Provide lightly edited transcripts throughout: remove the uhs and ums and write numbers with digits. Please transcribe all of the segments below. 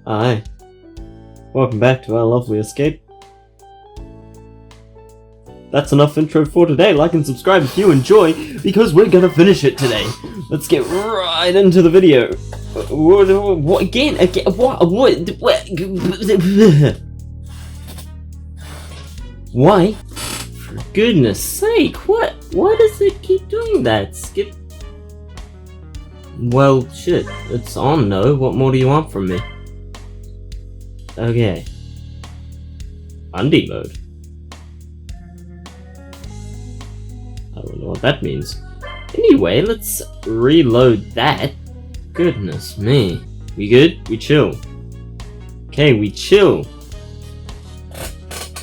Hi. Welcome back to our lovely escape. That's enough intro for today. Like and subscribe if you enjoy, because we're gonna finish it today. Let's get right into the video. What again? What? Why? For goodness sake, what? Why does it keep doing that? Skip. Well, shit. It's on though. What more do you want from me? Okay. Undie mode. I don't know what that means. Anyway, let's reload that. Goodness me. We good? We chill. Okay, we chill.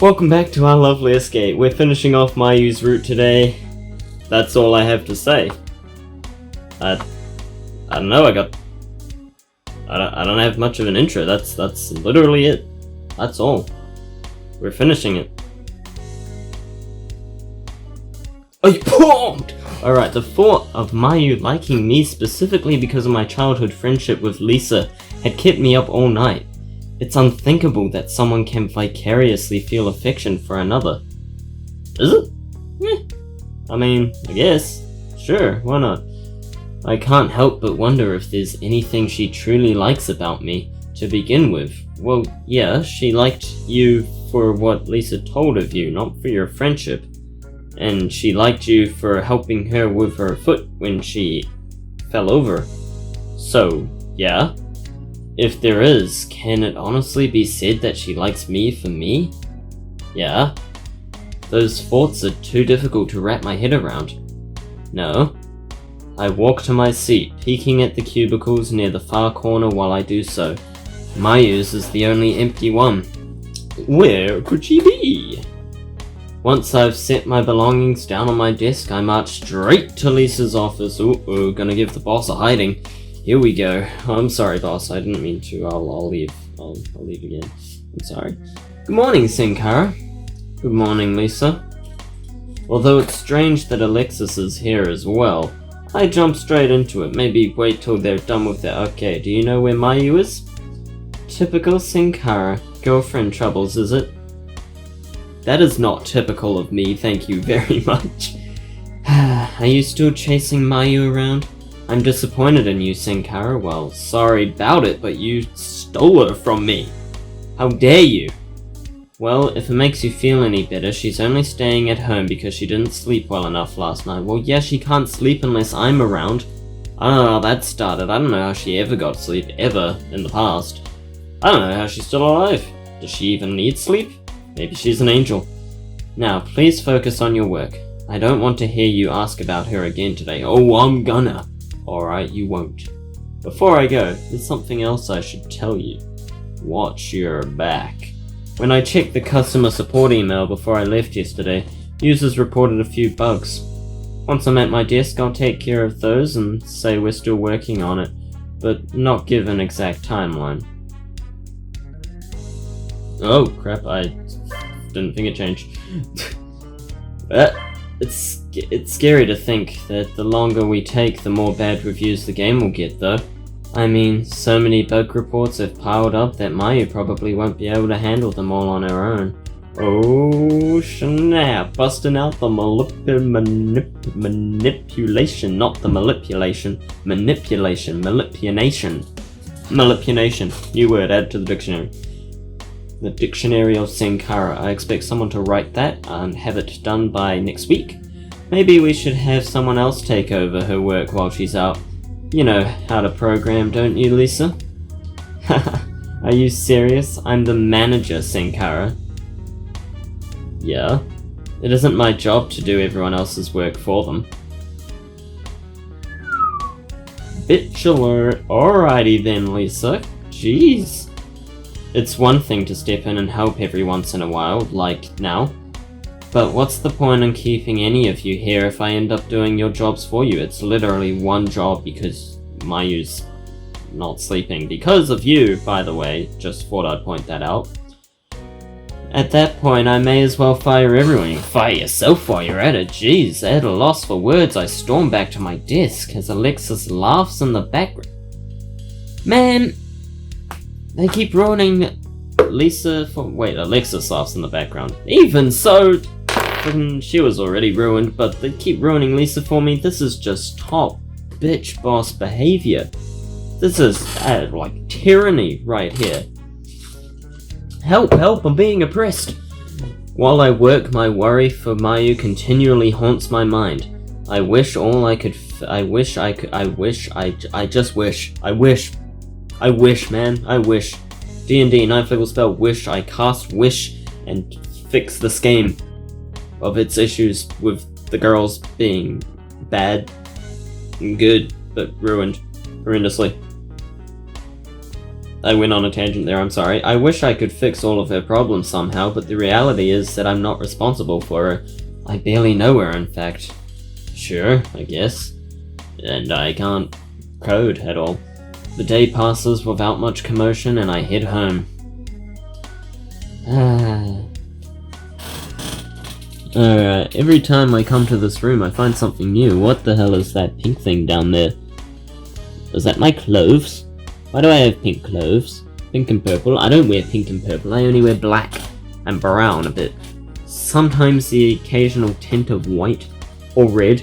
Welcome back to our lovely escape. We're finishing off Mayu's route today. That's all I have to say. I don't know, I don't have much of an intro. That's literally it. That's all. We're finishing it. Oh, you pumped! Alright, the thought of Mayu liking me specifically because of my childhood friendship with Lisa had kept me up all night. It's unthinkable that someone can vicariously feel affection for another. Is it? I mean, I guess. Sure, why not? I can't help but wonder if there's anything she truly likes about me to begin with. Well, yeah, she liked you for what Lisa told of you, not for your friendship. And she liked you for helping her with her foot when she fell over. So, yeah. If there is, can it honestly be said that she likes me for me? Yeah. Those thoughts are too difficult to wrap my head around. No. I walk to my seat, peeking at the cubicles near the far corner while I do so. Mayu's is the only empty one. Where could she be? Once I've set my belongings down on my desk, I march straight to Lisa's office. Uh-oh, gonna give the boss a hiding. Here we go. I'm sorry, boss. I didn't mean to. I'll leave. I'll leave again. I'm sorry. Good morning, Senkara. Good morning, Lisa. Although it's strange that Alexis is here as well, I jump straight into it. Maybe wait till they're done with their okay. Do you know where Mayu is? Typical Senkara. Girlfriend troubles, is it? That is not typical of me, thank you very much. Are you still chasing Mayu around? I'm disappointed in you, Senkara. Well, sorry about it, but you stole her from me. How dare you? Well, if it makes you feel any better, she's only staying at home because she didn't sleep well enough last night. Well, yeah, she can't sleep unless I'm around. I don't know how that started. I don't know how she ever got sleep, ever, in the past. I don't know how she's still alive. Does she even need sleep? Maybe she's an angel. Now, please focus on your work. I don't want to hear you ask about her again today. Oh, I'm gonna. Alright, you won't. Before I go, there's something else I should tell you. Watch your back. When I checked the customer support email before I left yesterday, users reported a few bugs. Once I'm at my desk, I'll take care of those and say we're still working on it, but not give an exact timeline. Oh crap, I didn't think it changed. It's scary to think that the longer we take, the more bad reviews the game will get though. I mean, so many bug reports have piled up that Mayu probably won't be able to handle them all on her own. Oh snap, busting out the manipulation, not the manipulation. Manipulation. New word, add to the dictionary. The Dictionary of Senkara. I expect someone to write that and have it done by next week. Maybe we should have someone else take over her work while she's out. You know how to program, don't you, Lisa? Haha, are you serious? I'm the manager, Senkara. Yeah? It isn't my job to do everyone else's work for them. Bitch alert. Alrighty then, Lisa. Jeez. It's one thing to step in and help every once in a while, like now. But what's the point in keeping any of you here if I end up doing your jobs for you? It's literally one job because Mayu's not sleeping. Because of you, by the way, just thought I'd point that out. At that point, I may as well fire everyone. Fire yourself while you're at it. Jeez, at a loss for words, I storm back to my desk as Alexis laughs in the background. Man, They keep ruining Lisa for— wait, Alexis laughs in the background. Even so, she was already ruined, but they keep ruining Lisa for me. This is just top bitch boss behavior. This is, like, tyranny right here. Help, help, I'm being oppressed. While I work, my worry for Mayu continually haunts my mind. I wish all I could, I wish, man, I wish. D&D, 9th level spell, wish. I cast wish and fix this game of its issues with the girls being bad and good, but ruined horrendously. I went on a tangent there, I'm sorry. I wish I could fix all of her problems somehow, but the reality is that I'm not responsible for her. I barely know her, in fact. Sure, I guess. And I can't code at all. The day passes without much commotion, and I head home. Alright, every time I come to this room I find something new. What the hell is that pink thing down there? Is that my clothes? Why do I have pink clothes? Pink and purple? I don't wear pink and purple, I only wear black and brown a bit. Sometimes the occasional tint of white, or red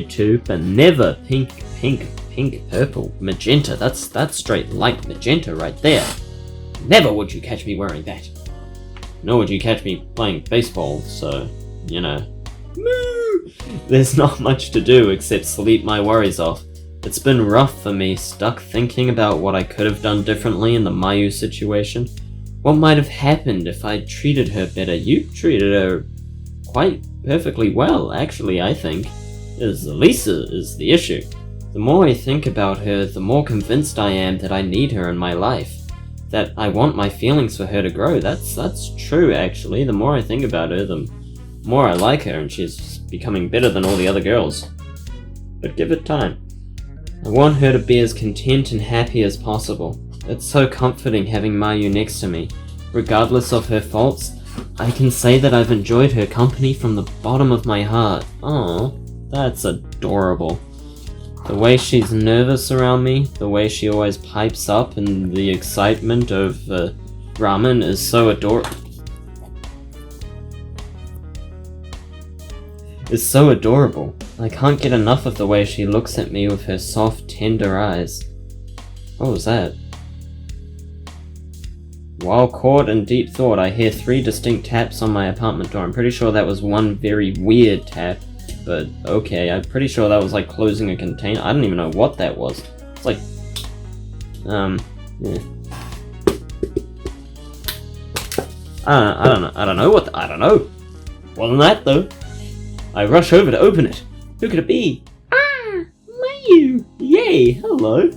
too, but never pink, purple, magenta. That's straight light magenta right there. Never would you catch me wearing that. Nor would you catch me playing baseball, so, you know. There's not much to do except sleep my worries off. It's been rough for me, stuck thinking about what I could have done differently in the Mayu situation. What might have happened if I'd treated her better? You treated her quite perfectly well, actually, I think. Lisa is the issue. The more I think about her, the more convinced I am that I need her in my life. That I want my feelings for her to grow. That's true, actually. The more I think about her, the more I like her, and she's becoming better than all the other girls. But give it time. I want her to be as content and happy as possible. It's so comforting having Mayu next to me. Regardless of her faults, I can say that I've enjoyed her company from the bottom of my heart. Aww, that's adorable. The way she's nervous around me, the way she always pipes up, and the excitement of ramen is so adorable. Is so adorable. I can't get enough of the way she looks at me with her soft, tender eyes. What was that? While caught in deep thought, I hear 3 distinct taps on my apartment door. I'm pretty sure that was one very weird tap, but okay, I'm pretty sure that was like closing a container. I don't even know what that was. It's like, yeah. I don't know. Wasn't that though? I rush over to open it. Who could it be? Ah, Mayu! Yay, hello!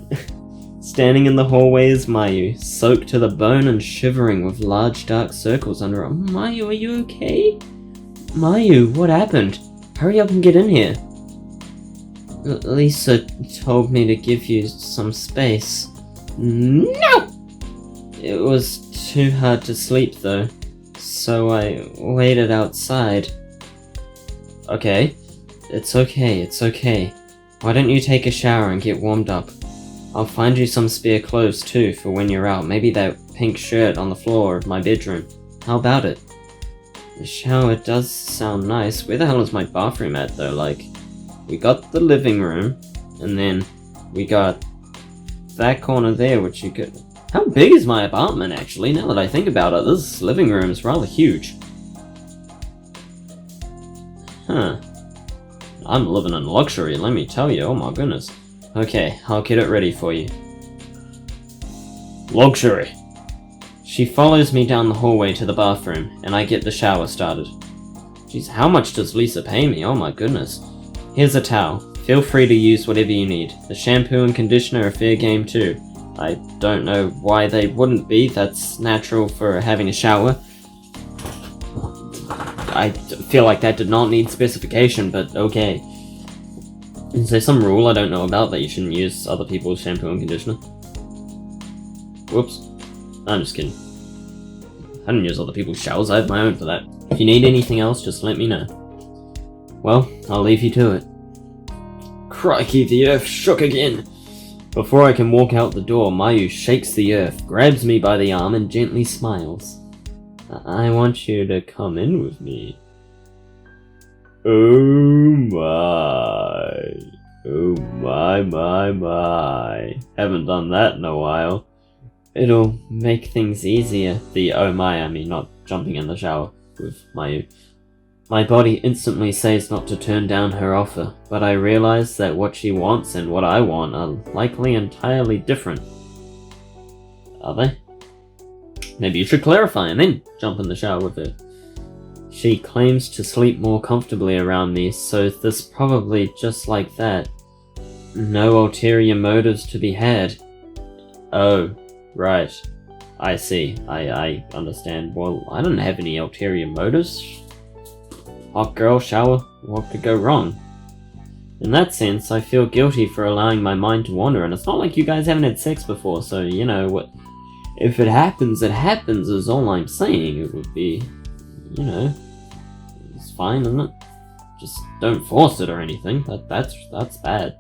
Standing in the hallway is Mayu, soaked to the bone and shivering with large dark circles under her. Mayu, are you okay? Mayu, what happened? Hurry up and get in here. Lisa told me to give you some space. No! It was too hard to sleep though, so I waited outside. Okay. It's okay. Why don't you take a shower and get warmed up? I'll find you some spare clothes too for when you're out. Maybe that pink shirt on the floor of my bedroom. How about it? The shower does sound nice. Where the hell is my bathroom at though? Like, we got the living room, and then we got that corner there, which you could... How big is my apartment actually? Now that I think about it, this living room is rather huge. Huh. I'm living in luxury, let me tell you. Oh my goodness. Okay, I'll get it ready for you. Luxury. She follows me down the hallway to the bathroom, and I get the shower started. Jeez, how much does Lisa pay me? Oh my goodness. Here's a towel. Feel free to use whatever you need. The shampoo and conditioner are fair game too. I don't know why they wouldn't be. That's natural for having a shower. I feel like that did not need specification, but okay. Is there some rule I don't know about that you shouldn't use other people's shampoo and conditioner? Whoops. I'm just kidding. I don't use other people's showers, I have my own for that. If you need anything else, just let me know. Well, I'll leave you to it. Crikey, the earth shook again. Before I can walk out the door, Mayu shakes the earth, grabs me by the arm, and gently smiles. I want you to come in with me. Oh my. Oh my. Haven't done that in a while. It'll make things easier. Oh my, I mean not jumping in the shower with Mayu. My body instantly says not to turn down her offer, but I realize that what she wants and what I want are likely entirely different. Are they? Maybe you should clarify and then jump in the shower with her. She claims to sleep more comfortably around me, so this probably just like that. No ulterior motives to be had. Oh, right. I see. I understand. Well, I don't have any ulterior motives. Hot girl shower, what could go wrong? In that sense, I feel guilty for allowing my mind to wander, and it's not like you guys haven't had sex before, so, you know, what? If it happens is all I'm saying. It would be, you know, it's fine, isn't it? Just don't force it or anything. That's bad.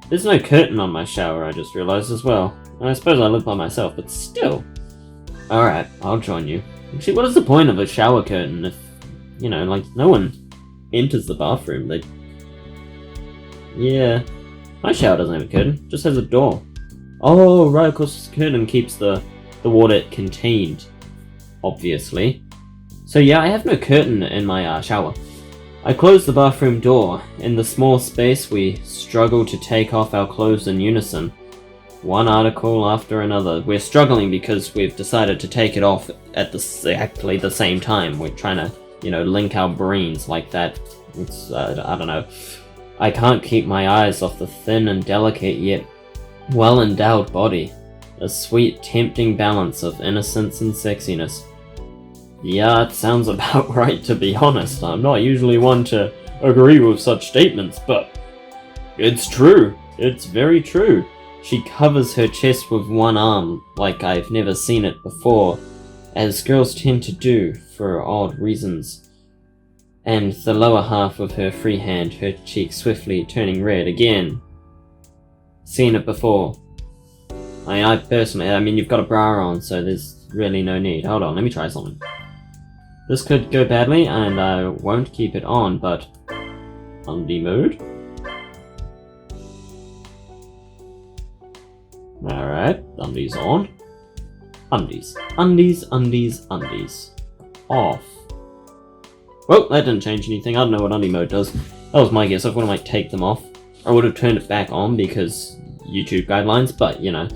There's no curtain on my shower, I just realized as well. And I suppose I live by myself, but still. Alright, I'll join you. Actually, what is the point of a shower curtain if, you know, like, no one enters the bathroom? Yeah. My shower doesn't have a curtain, it just has a door. Oh, right, of course the curtain keeps the water contained, obviously. So yeah, I have no curtain in my shower. I close the bathroom door. In the small space, we struggle to take off our clothes in unison. One article after another. We're struggling because we've decided to take it off at exactly the same time. We're trying to, you know, link our brains like that. It's, I don't know. I can't keep my eyes off the thin and delicate yet well-endowed body. A sweet, tempting balance of innocence and sexiness. Yeah, it sounds about right, to be honest. I'm not usually one to agree with such statements, but it's true. It's very true. She covers her chest with one arm, like I've never seen it before, as girls tend to do, for odd reasons. And the lower half of her free hand, her cheek swiftly turning red again. Seen it before. I personally, I mean, you've got a bra on, so there's really no need. Hold on, let me try something. This could go badly, and I won't keep it on, but undie mode. Alright, undies on. Undies. Off. Well, that didn't change anything. I don't know what undie mode does. That was my guess. I thought I might take them off. I would have turned it back on because YouTube guidelines, but, you know.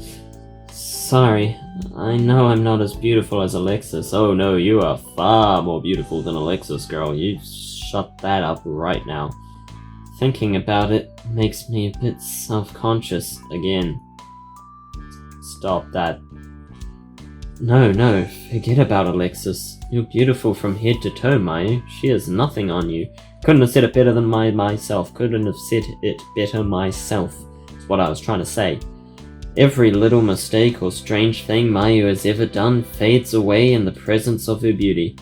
Sorry. I know I'm not as beautiful as Alexis. Oh no, you are far more beautiful than Alexis, girl. You shut that up right now. Thinking about it makes me a bit self-conscious again. Stop that. No, forget about Alexis. You're beautiful from head to toe, Mayu. She has nothing on you. Couldn't have said it better than myself. Couldn't have said it better myself. That's what I was trying to say. Every little mistake or strange thing Mayu has ever done fades away in the presence of her beauty.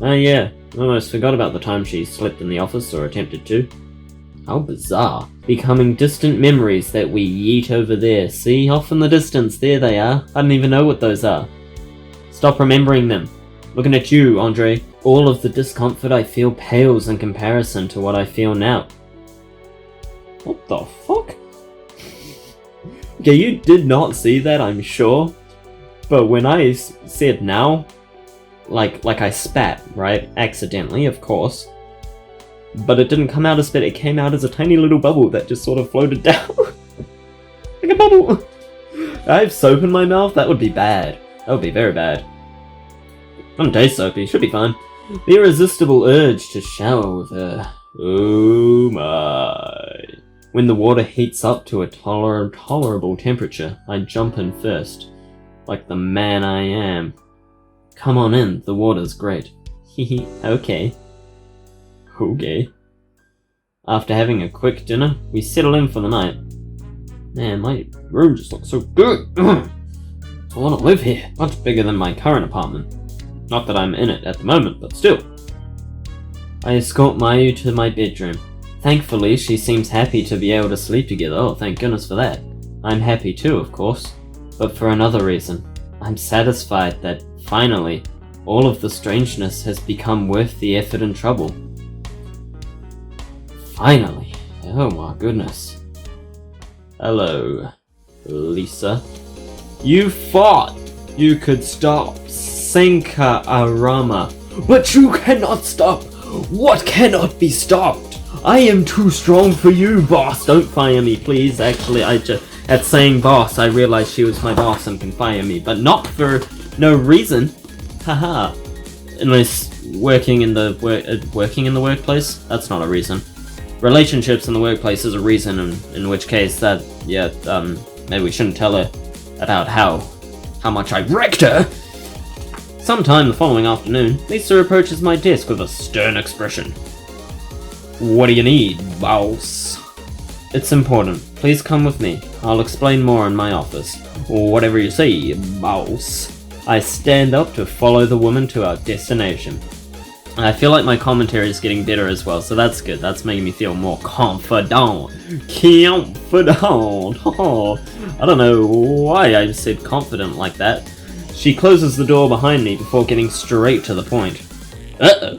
Oh yeah, almost forgot about the time she slept in the office, or attempted to. How bizarre. Becoming distant memories that we yeet over there. See, off in the distance, there they are. I don't even know what those are. Stop remembering them. Looking at you, Andre. All of the discomfort I feel pales in comparison to what I feel now. What the fuck? Okay, you did not see that, I'm sure. But when I said now, like I spat, right? Accidentally, of course. But it didn't come out as spit, it came out as a tiny little bubble that just sort of floated down. Like a bubble. I have soap in my mouth? That would be bad. That would be very bad. Doesn't taste soapy, should be fine. The irresistible urge to shower with her. Oh my. When the water heats up to a tolerable temperature, I jump in first. Like the man I am. Come on in, the water's great. Hehe, okay. Okay. After having a quick dinner, we settle in for the night. Man, my room just looks so good. I want to live here. Much bigger than my current apartment. Not that I'm in it at the moment, but still. I escort Mayu to my bedroom. Thankfully, she seems happy to be able to sleep together. Oh, thank goodness for that. I'm happy too, of course, but for another reason. I'm satisfied that, finally, all of the strangeness has become worth the effort and trouble. Finally. Oh my goodness. Hello, Lisa. You thought you could stop Senkara, but you cannot stop what cannot be stopped. I am too strong for you, boss. Don't fire me, please. Actually, at saying boss, I realized she was my boss and can fire me, but not for no reason. Haha. Unless working in the workplace? That's not a reason. Relationships in the workplace is a reason, in which case maybe we shouldn't tell her about how much I wrecked her. Sometime the following afternoon, Lisa approaches my desk with a stern expression. What do you need, boss? It's important. Please come with me. I'll explain more in my office. Whatever you say, boss. I stand up to follow the woman to our destination. I feel like my commentary is getting better as well, so that's good. That's making me feel more confident. Oh, I don't know why I said confident like that. She closes the door behind me before getting straight to the point. Uh-oh.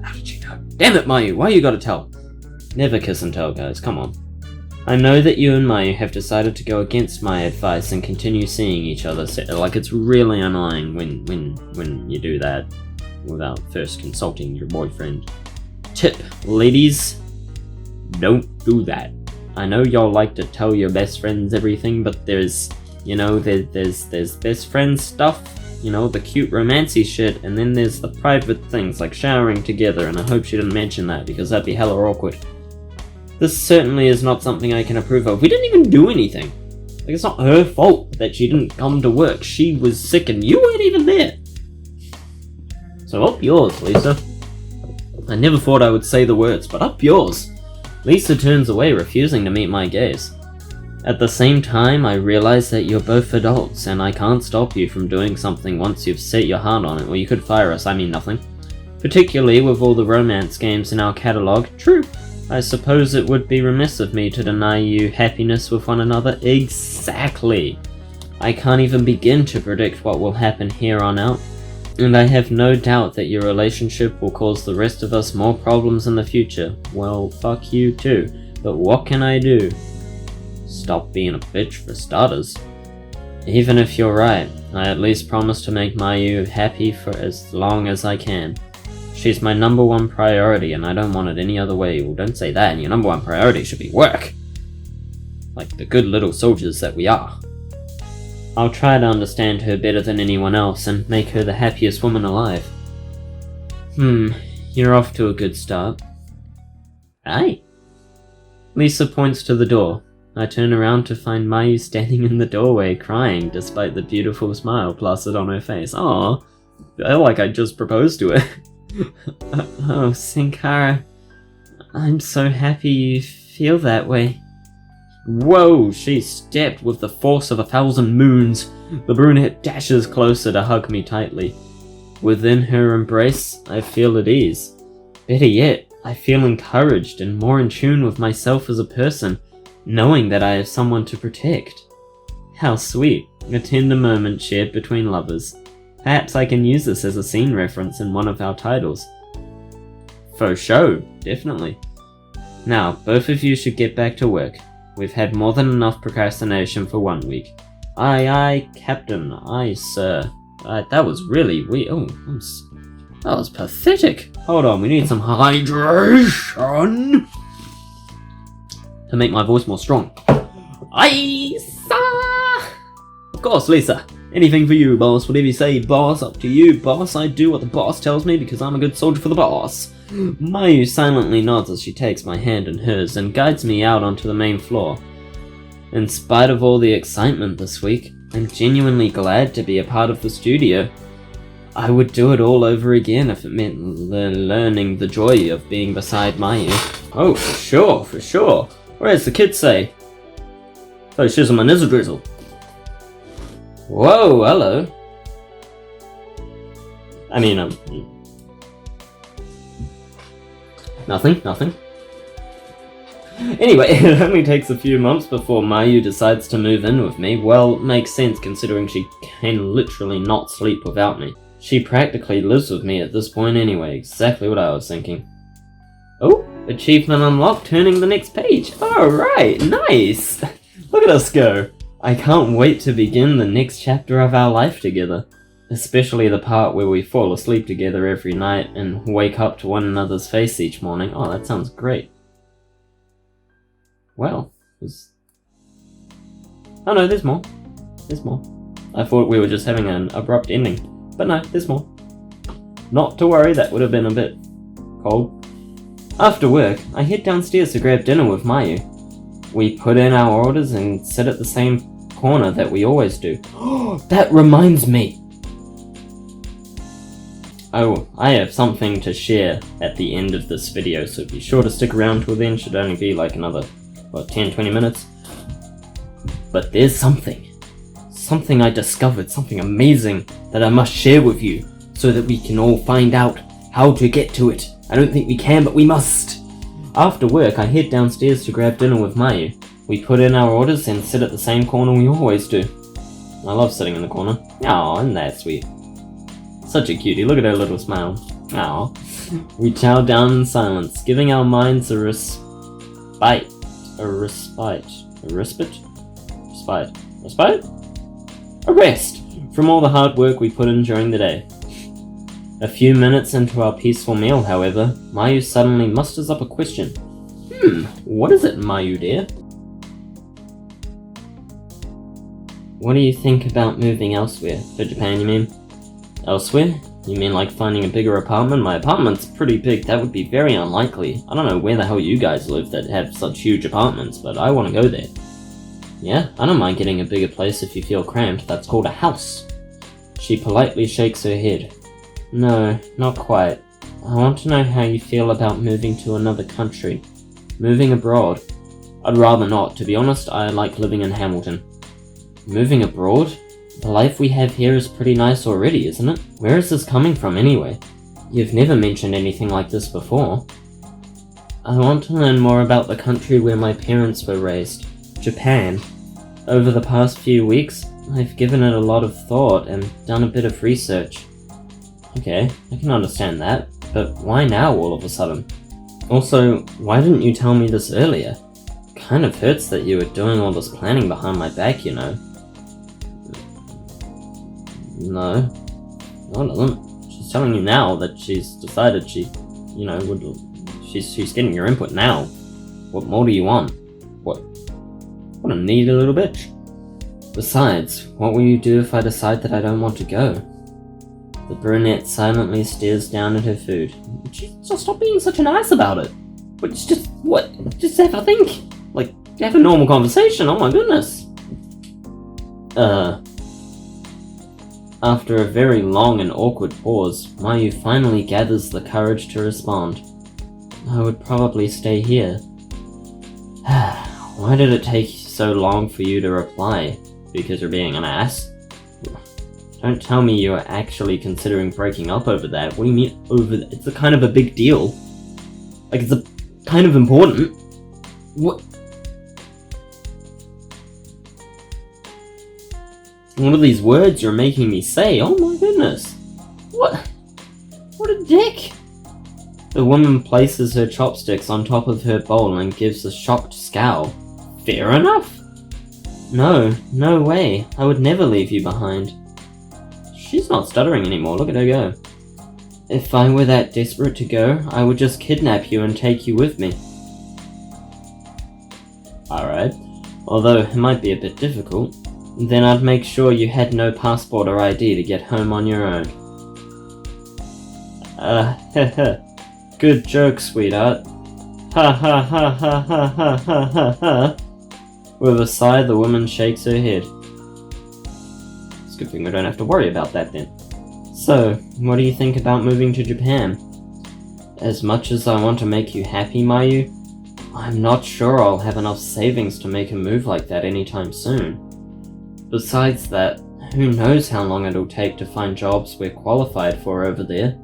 How did you know? Damn it, Mayu, why you gotta tell? Never kiss and tell, guys, come on. I know that you and Mayu have decided to go against my advice and continue seeing each other. So, like, it's really annoying when you do that without first consulting your boyfriend. Tip, ladies, don't do that. I know y'all like to tell your best friends everything, but there's best friend stuff, the cute romancy shit, and then there's the private things like showering together, and I hope she didn't mention that because that'd be hella awkward. This certainly is not something I can approve of. We didn't even do anything. Like, it's not her fault that she didn't come to work. She was sick and you weren't even there. So up yours, Lisa. I never thought I would say the words, but up yours. Lisa turns away, refusing to meet my gaze. At the same time, I realize that you're both adults, and I can't stop you from doing something once you've set your heart on it, or you could fire us, I mean nothing. Particularly with all the romance games in our catalogue. True. I suppose it would be remiss of me to deny you happiness with one another. Exactly. I can't even begin to predict what will happen here on out, and I have no doubt that your relationship will cause the rest of us more problems in the future. Well, fuck you too, but what can I do? Stop being a bitch for starters. Even if you're right, I at least promise to make Mayu happy for as long as I can. She's my number one priority, and I don't want it any other way. Well, don't say that. Your number one priority should be work. Like the good little soldiers that we are. I'll try to understand her better than anyone else and make her the happiest woman alive. You're off to a good start. Aye. Lisa points to the door. I turn around to find Mayu standing in the doorway crying despite the beautiful smile plastered on her face. Aw, I feel like I just proposed to her. Oh, Senkara, I'm so happy you feel that way. Whoa, she stepped with the force of 1,000 moons. The brunette dashes closer to hug me tightly. Within her embrace, I feel at ease. Better yet, I feel encouraged and more in tune with myself as a person, knowing that I have someone to protect. How sweet, a tender moment shared between lovers. Perhaps I can use this as a scene reference in one of our titles. For show, definitely. Now, both of you should get back to work. We've had more than enough procrastination for 1 week. Aye, aye, Captain. Aye, sir. That was really weird. Oh, that was pathetic. Hold on, we need some hydration to make my voice more strong. Aye, sir. Of course, Lisa. Anything for you, boss. Whatever you say, boss. Up to you, boss. I do what the boss tells me because I'm a good soldier for the boss. Mayu silently nods as she takes my hand in hers and guides me out onto the main floor. In spite of all the excitement this week, I'm genuinely glad to be a part of the studio. I would do it all over again if it meant learning the joy of being beside Mayu. Oh, for sure. Or as the kids say, oh, shizzle my nizzle drizzle. Whoa, hello. I mean, nothing. Anyway, it only takes a few months before Mayu decides to move in with me. Well, makes sense considering she can literally not sleep without me. She practically lives with me at this point anyway, exactly what I was thinking. Oh, achievement unlocked, turning the next page. Alright, nice! Look at us go. I can't wait to begin the next chapter of our life together. Especially the part where we fall asleep together every night and wake up to one another's face each morning. Oh, that sounds great. Well, oh no, there's more. There's more. I thought we were just having an abrupt ending. But no, there's more. Not to worry, that would have been a bit cold. After work, I head downstairs to grab dinner with Mayu. We put in our orders and sit at the same corner that we always do. That reminds me! Oh, I have something to share at the end of this video, so be sure to stick around till then. Should only be like another, 10-20 minutes. But there's something I discovered, something amazing that I must share with you, so that we can all find out how to get to it. I don't think we can, but we must! After work, I head downstairs to grab dinner with Mayu. We put in our orders and sit at the same corner we always do. I love sitting in the corner. Aw, isn't that sweet? Such a cutie, look at her little smile. Aw. We chow down in silence, giving our minds a respite. A rest from all the hard work we put in during the day. A few minutes into our peaceful meal, however, Mayu suddenly musters up a question. What is it, Mayu dear? What do you think about moving elsewhere? For Japan, you mean? Elsewhere? You mean like finding a bigger apartment? My apartment's pretty big, that would be very unlikely. I don't know where the hell you guys live that have such huge apartments, but I want to go there. Yeah, I don't mind getting a bigger place if you feel cramped, that's called a house. She politely shakes her head. No, not quite. I want to know how you feel about moving to another country. Moving abroad. I'd rather not, to be honest, I like living in Hamilton. Moving abroad? The life we have here is pretty nice already, isn't it? Where is this coming from anyway? You've never mentioned anything like this before. I want to learn more about the country where my parents were raised, Japan. Over the past few weeks, I've given it a lot of thought and done a bit of research. Okay, I can understand that, but why now all of a sudden? Also, why didn't you tell me this earlier? Kind of hurts that you were doing all this planning behind my back, you know. No, it doesn't. She's telling you now that she's decided she's getting your input now. What more do you want? What a needy little bitch. Besides, what will you do if I decide that I don't want to go? The brunette silently stares down at her food. Just stop being such an ass about it. But just have a think. Like, have a normal conversation, oh my goodness. After a very long and awkward pause, Mayu finally gathers the courage to respond. I would probably stay here. Why did it take so long for you to reply? Because you're being an ass? Don't tell me you are actually considering breaking up over that. What do you mean over that? It's a kind of a big deal. Like, it's a kind of important. What are these words you're making me say? Oh my goodness. What a dick. The woman places her chopsticks on top of her bowl and gives a shocked scowl. Fair enough. No way. I would never leave you behind. She's not stuttering anymore, look at her go. If I were that desperate to go, I would just kidnap you and take you with me. Alright. Although it might be a bit difficult. Then I'd make sure you had no passport or ID to get home on your own. Good joke, sweetheart. Ha ha ha ha ha ha ha ha ha. With a sigh, the woman shakes her head. It's a good thing we don't have to worry about that then. So, what do you think about moving to Japan? As much as I want to make you happy, Mayu, I'm not sure I'll have enough savings to make a move like that anytime soon. Besides that, who knows how long it'll take to find jobs we're qualified for over there.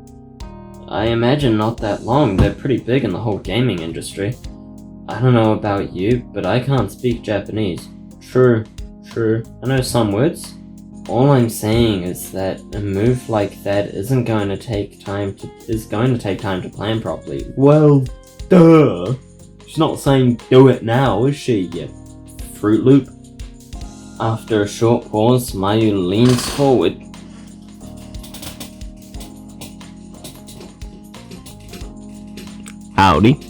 I imagine not that long, they're pretty big in the whole gaming industry. I don't know about you, but I can't speak Japanese. True. I know some words. All I'm saying is that a move like that is going to take time to plan properly. Well, duh. She's not saying do it now, is she, you Fruit Loop? After a short pause, Mayu leans forward. Howdy.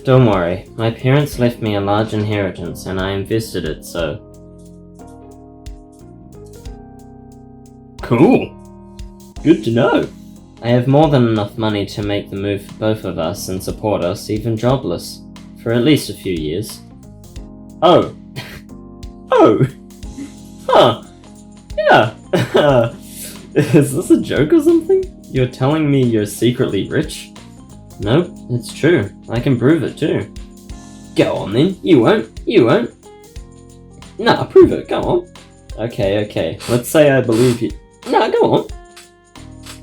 Don't worry, my parents left me a large inheritance and I invested it, so... Cool! Good to know! I have more than enough money to make the move for both of us and support us, even jobless, for at least a few years. Oh. Oh! Huh. Yeah. Is this a joke or something? You're telling me you're secretly rich? Nope, it's true. I can prove it too. Go on then. You won't. Nah, prove it. Go on. Okay. Let's say I believe you. Nah, go on.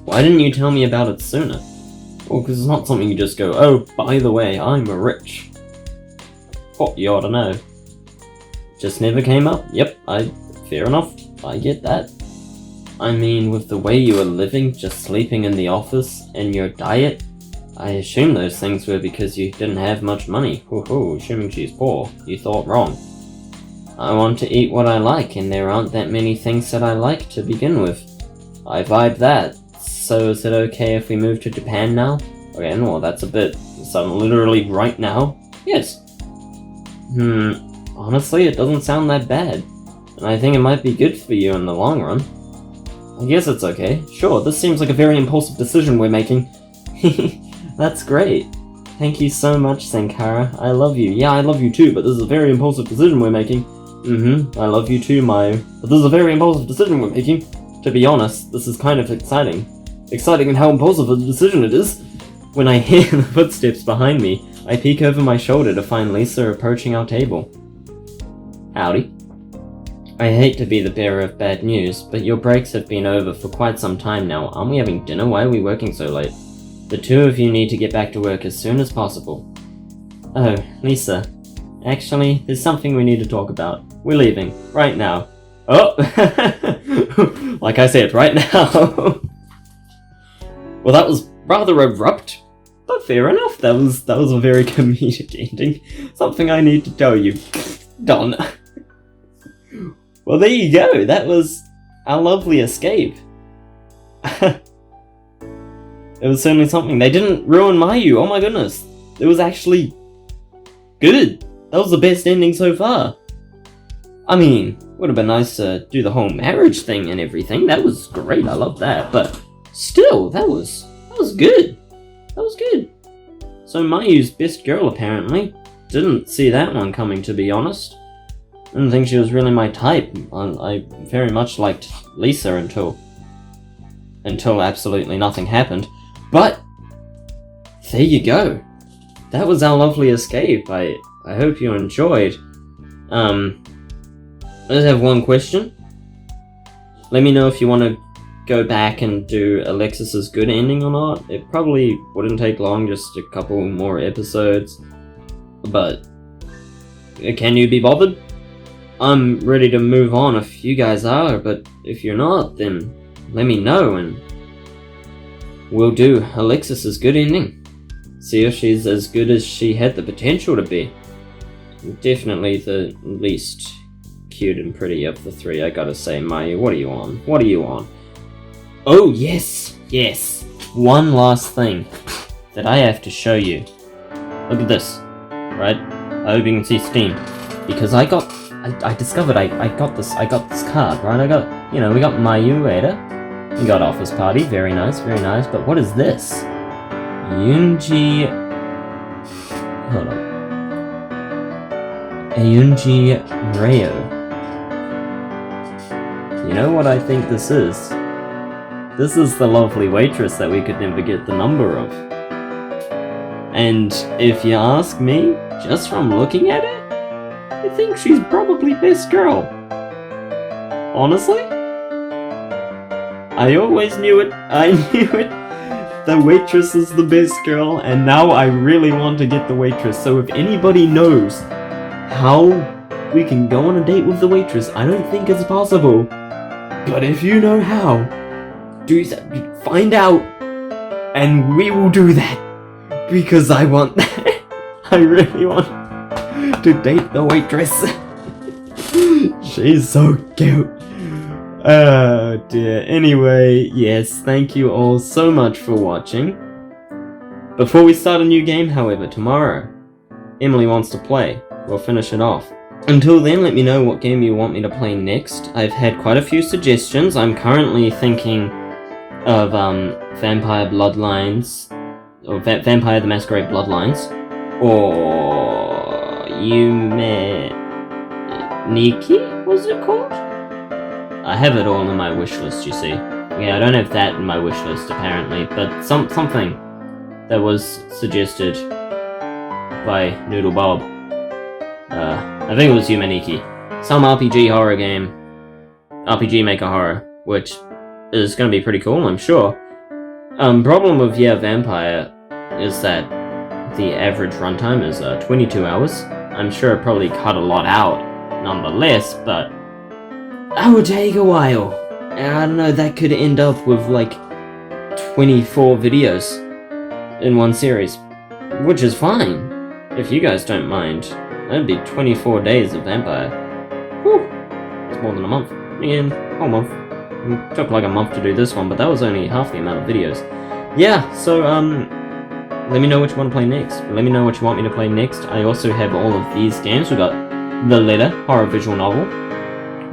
Why didn't you tell me about it sooner? Well, because it's not something you just go, oh, by the way, I'm rich. What you ought to know. Just never came up. Yep, fair enough. I get that. I mean, with the way you were living, just sleeping in the office, and your diet, I assume those things were because you didn't have much money. Hoo-hoo, assuming she's poor. You thought wrong. I want to eat what I like, and there aren't that many things that I like to begin with. I vibe that. So is it okay if we move to Japan now? Okay, well, that's a bit... So literally right now? Yes. Honestly, it doesn't sound that bad. And I think it might be good for you in the long run. I guess it's okay. Sure, this seems like a very impulsive decision we're making. That's great. Thank you so much, Senkara. I love you. Yeah, I love you too, but this is a very impulsive decision we're making. I love you too, Mayu. But this is a very impulsive decision we're making. To be honest, this is kind of exciting. Exciting in how impulsive a decision it is. When I hear the footsteps behind me, I peek over my shoulder to find Lisa approaching our table. Howdy. I hate to be the bearer of bad news, but your breaks have been over for quite some time now. Aren't we having dinner? Why are we working so late? The two of you need to get back to work as soon as possible. Oh, Lisa. Actually, there's something we need to talk about. We're leaving. Right now. Oh! Like I said, right now. Well, that was rather abrupt, but fair enough. That was a very comedic ending. Something I need to tell you. Done. Well, there you go. That was our lovely escape. It was certainly something. They didn't ruin Mayu. Oh my goodness. It was actually good. That was the best ending so far. I mean, would have been nice to do the whole marriage thing and everything. That was great. I love that. But still, that was good. That was good. So Mayu's best girl, apparently. Didn't see that one coming, to be honest. Didn't think she was really my type. I very much liked Lisa until absolutely nothing happened. But there you go. That was our lovely escape. I hope you enjoyed. I just have one question. Let me know if you want to go back and do Alexis's good ending or not. It probably wouldn't take long, just a couple more episodes. But can you be bothered? I'm ready to move on if you guys are, but if you're not, then let me know and we'll do Alexis's good ending. See if she's as good as she had the potential to be. Definitely the least cute and pretty of the three, I gotta say. Mayu, what are you on? Oh, yes! One last thing that I have to show you. Look at this, right? I hope you can see Steam. Because I discovered I got this card, right? We got Mayu later. We got Office Party, very nice, but what is this? Hold on. Ayunji Reo. You know what I think this is? This is the lovely waitress that we could never get the number of. And if you ask me, just from looking at it, I think she's probably best girl. Honestly? I always knew it. The waitress is the best girl, and now I really want to get the waitress. So if anybody knows how we can go on a date with the waitress, I don't think it's possible. But if you know how, find out, and we will do that. Because I want that. I really want to date the waitress. She's so cute. Oh dear. Anyway, yes, thank you all so much for watching. Before we start a new game, however, tomorrow, Emily wants to play. We'll finish it off. Until then, let me know what game you want me to play next. I've had quite a few suggestions. I'm currently thinking of Vampire Bloodlines, or Vampire the Masquerade Bloodlines, or Niki, was it called? I have it all in my wish list, you see. Yeah, I don't have that in my wish list, apparently, but something that was suggested by Noodle Bob. I think it was Yumaniki. Some RPG horror game. RPG Maker Horror, which is gonna be pretty cool, I'm sure. Problem with, Vampire is that the average runtime is 22 hours. I'm sure it probably cut a lot out, nonetheless, but that would take a while. And I don't know, that could end up with like 24 videos in one series, which is fine, if you guys don't mind. That'd be 24 days of Vampire. Whew, it's more than a month. Again, whole month. It took like a month to do this one, but that was only half the amount of videos. Yeah, so, let me know what you want to play next. Let me know what you want me to play next. I also have all of these games. We've got The Letter, horror visual novel.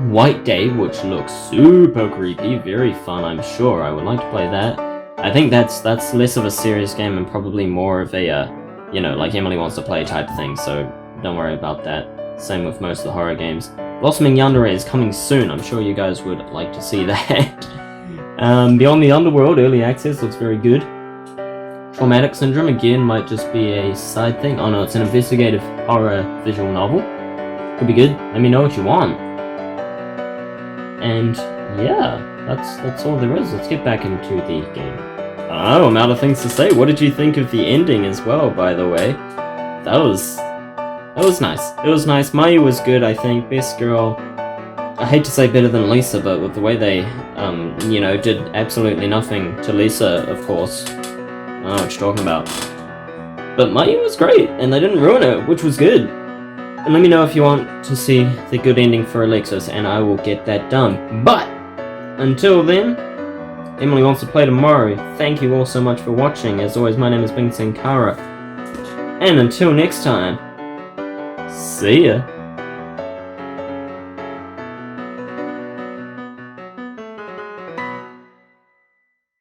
White Day, which looks super creepy, very fun, I'm sure. I would like to play that. I think that's less of a serious game and probably more of a, like Emily wants to play type thing, so don't worry about that. Same with most of the horror games. Blossoming Yandere is coming soon. I'm sure you guys would like to see that. Beyond the Underworld, early access, looks very good. Traumatic Syndrome, again, might just be a side thing. Oh no, it's an investigative horror visual novel. Could be good. Let me know what you want. And yeah, that's all there is. Let's get back into the game. Oh, I'm out of things to say. What did you think of the ending as well, by the way? That was nice. It was nice. Mayu was good, I think. Best girl. I hate to say better than Lisa, but with the way they, did absolutely nothing to Lisa, of course. I don't know what you're talking about. But Mayu was great, and they didn't ruin it, which was good. And let me know if you want to see the good ending for Alexis, and I will get that done. But, until then, Emily wants to play tomorrow. Thank you all so much for watching. As always, my name is Senkara. And until next time, see ya.